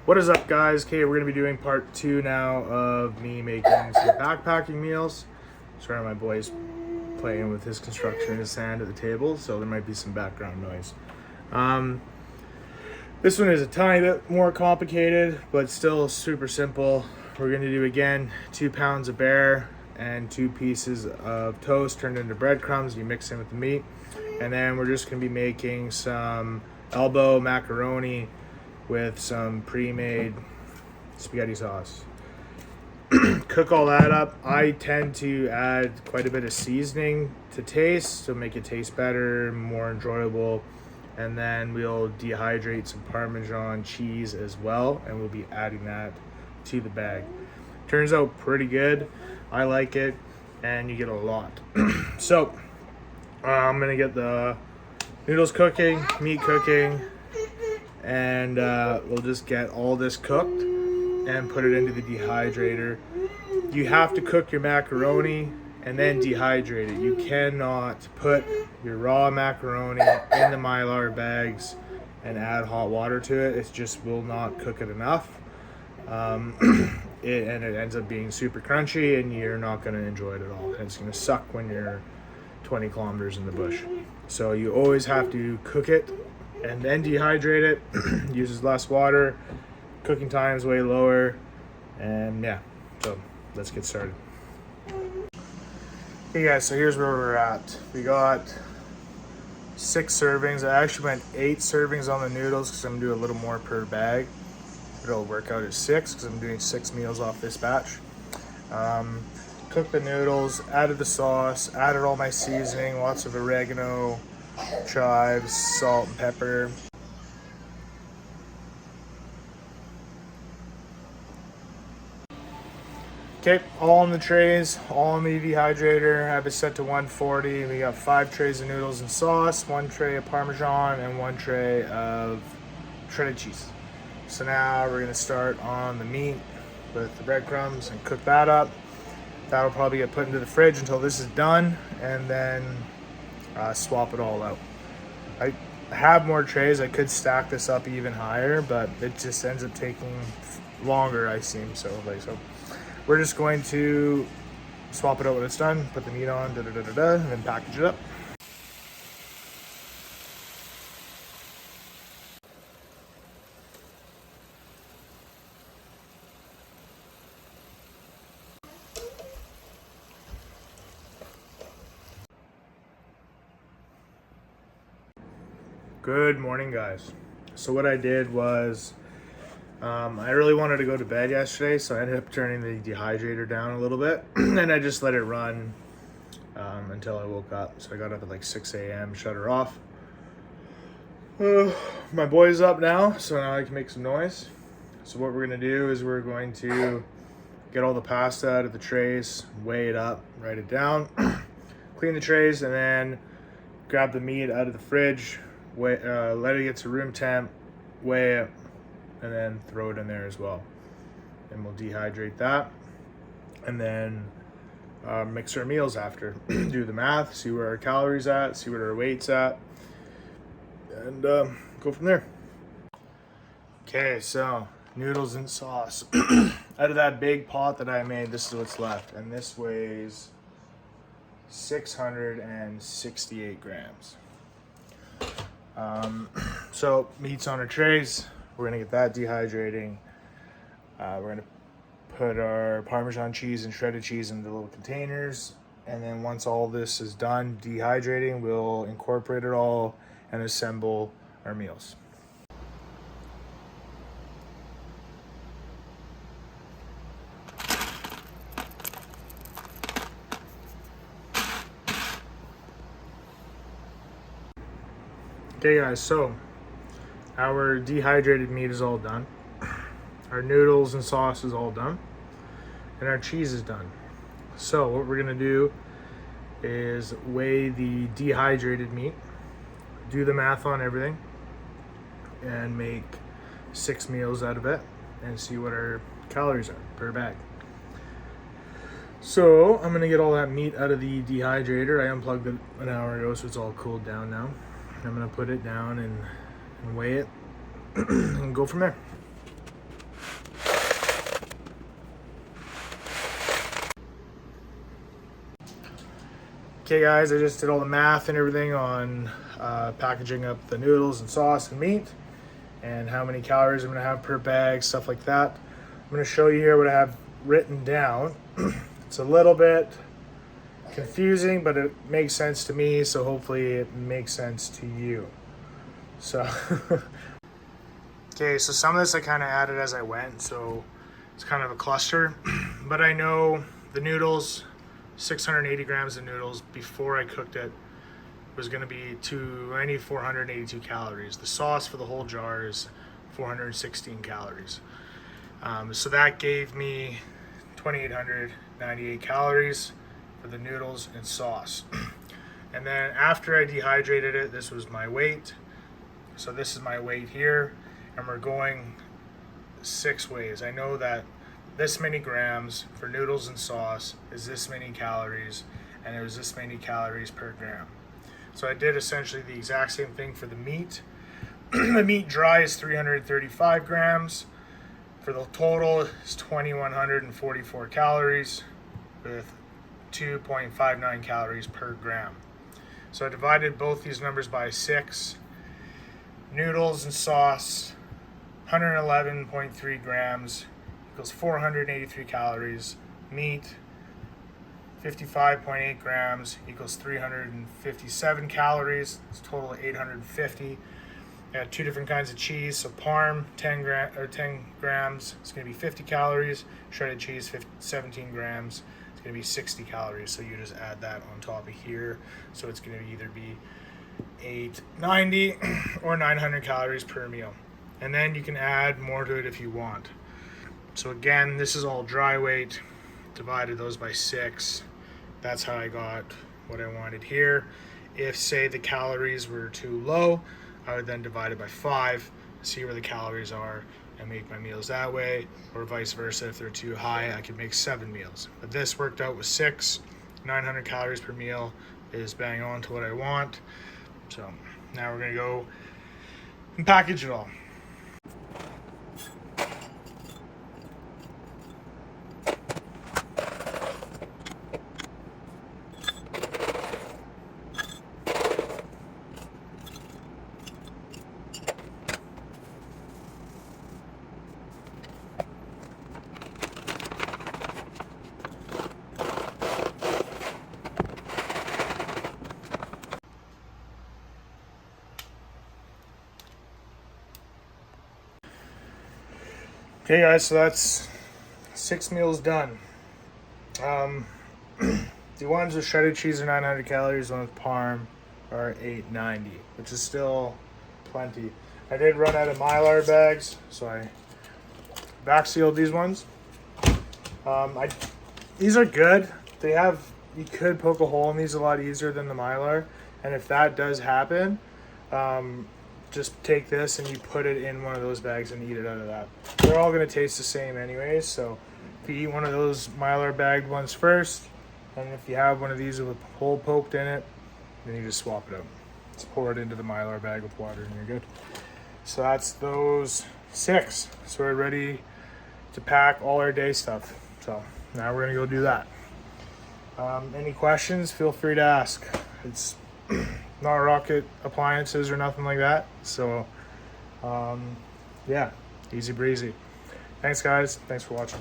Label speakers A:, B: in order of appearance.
A: What is up, guys? Okay, we're gonna be doing part 2 now of me making some backpacking meals. Sorry, my boy's playing with his construction in his sand at the table, so there might be some background noise. This one is a tiny bit more complicated, but still super simple. We're gonna do, again, 2 pounds of bear and 2 pieces of toast turned into breadcrumbs. You mix in with the meat, and then we're just gonna be making some elbow macaroni with some pre-made spaghetti sauce. Cook all that up. I tend to add quite a bit of seasoning to taste to make it taste better, more enjoyable. And then we'll dehydrate some Parmesan cheese as well, and we'll be adding that to the bag. Turns out pretty good. I like it, and you get a lot. So I'm gonna get the noodles cooking, meat cooking, and we'll just get all this cooked and put it into the dehydrator. You have to cook your macaroni and then dehydrate it. You cannot put your raw macaroni in the Mylar bags and add hot water to it. It just will not cook it enough. And it ends up being super crunchy, and you're not going to enjoy it at all. And it's going to suck when you're 20 kilometers in the bush. So you always have to cook it and then dehydrate it. Uses less water, cooking time is way lower, and yeah, so let's get started. Okay guys, so here's where we're at. We got 6 servings. I actually went 8 servings on the noodles because I'm gonna do a little more per bag. It'll work out as 6 because I'm doing 6 meals off this batch. Cooked the noodles, added the sauce, added all my seasoning, lots of oregano, chives, salt, and pepper. Okay, all in the trays, all in the dehydrator. I have it set to 140. We got 5 trays of noodles and sauce, 1 tray of Parmesan, and 1 tray of shredded cheese. So now we're gonna start on the meat with the breadcrumbs and cook that up. That'll probably get put into the fridge until this is done, and then swap it all out. I have more trays. I could stack this up even higher, but it just ends up taking longer, I seem. So we're just going to swap it out when it's done, put the meat on, and then package it up. Good morning, guys. So what I did was I really wanted to go to bed yesterday, so I ended up turning the dehydrator down a little bit and I just let it run until I woke up. So I got up at like 6 a.m., shut her off. My boy's up now, so now I can make some noise. So what we're gonna do is we're going to get all the pasta out of the trays, weigh it up, write it down, clean the trays, and then grab the meat out of the fridge, let it get to room temp, weigh it, and then throw it in there as well. And we'll dehydrate that, and then mix our meals after. Do the math, see where our calories at, see what our weight's at, and go from there. Okay, so noodles and sauce. Out of that big pot that I made, this is what's left, and this weighs 668 grams. So meat's on our trays. We're gonna get that dehydrating. We're gonna put our Parmesan cheese and shredded cheese into little containers, and then once all this is done dehydrating, we'll incorporate it all and assemble our meals. Okay guys, so our dehydrated meat is all done. Our noodles and sauce is all done. And our cheese is done. So what we're gonna do is weigh the dehydrated meat, do the math on everything, and make 6 meals out of it and see what our calories are per bag. So I'm gonna get all that meat out of the dehydrator. I unplugged it an hour ago, so it's all cooled down now. I'm gonna put it down and weigh it and go from there. Okay guys, I just did all the math and everything on packaging up the noodles and sauce and meat and how many calories I'm gonna have per bag, stuff like that. I'm gonna show you here what I have written down. It's a little bit confusing, but it makes sense to me, so hopefully it makes sense to you. So, okay, so some of this I kind of added as I went, so it's kind of a cluster, but I know the noodles, 680 grams of noodles before I cooked it was going to be I need 482 calories. The sauce for the whole jar is 416 calories. So that gave me 2,898 calories for the noodles and sauce. And then after I dehydrated it, this was my weight. So this is my weight here, and we're going 6 ways. I know that this many grams for noodles and sauce is this many calories, and it was this many calories per gram. So I did essentially the exact same thing for the meat. The meat dry is 335 grams. For the total is 2,144 calories with 2.59 calories per gram. So I divided both these numbers by 6. Noodles and sauce, 111.3 grams equals 483 calories. Meat, 55.8 grams equals 357 calories. It's a total of 850. I got 2 different kinds of cheese. So Parm, 10 grams. It's going to be 50 calories. Shredded cheese, 17 grams. It's going to be 60 calories. So you just add that on top of here. So it's going to either be 890 or 900 calories per meal. And then you can add more to it if you want. So again, this is all dry weight. Divided those by 6. That's how I got what I wanted here. If, say, the calories were too low, I would then divide it by 5, see where the calories are, and make my meals that way. Or vice versa, if they're too high, I could make 7 meals. But this worked out with 6. 900 calories per meal is bang on to what I want. So now we're gonna go and package it all. Okay guys, so that's 6 meals done. The ones with shredded cheese are 900 calories, the ones with Parm are 890, which is still plenty. I did run out of Mylar bags, so I back sealed these ones. These are good. You could poke a hole in these a lot easier than the Mylar, and if that does happen, just take this and you put it in one of those bags and eat it out of that. They're all going to taste the same anyways, so if you eat one of those Mylar bagged ones first, and if you have one of these with a hole poked in it, then you just swap it out. Just pour it into the Mylar bag with water and you're good. So that's those 6. So we're ready to pack all our day stuff. So now we're going to go do that. Any questions, feel free to ask. It's not rocket appliances or nothing like that. So, yeah, easy breezy. Thanks, guys. Thanks for watching.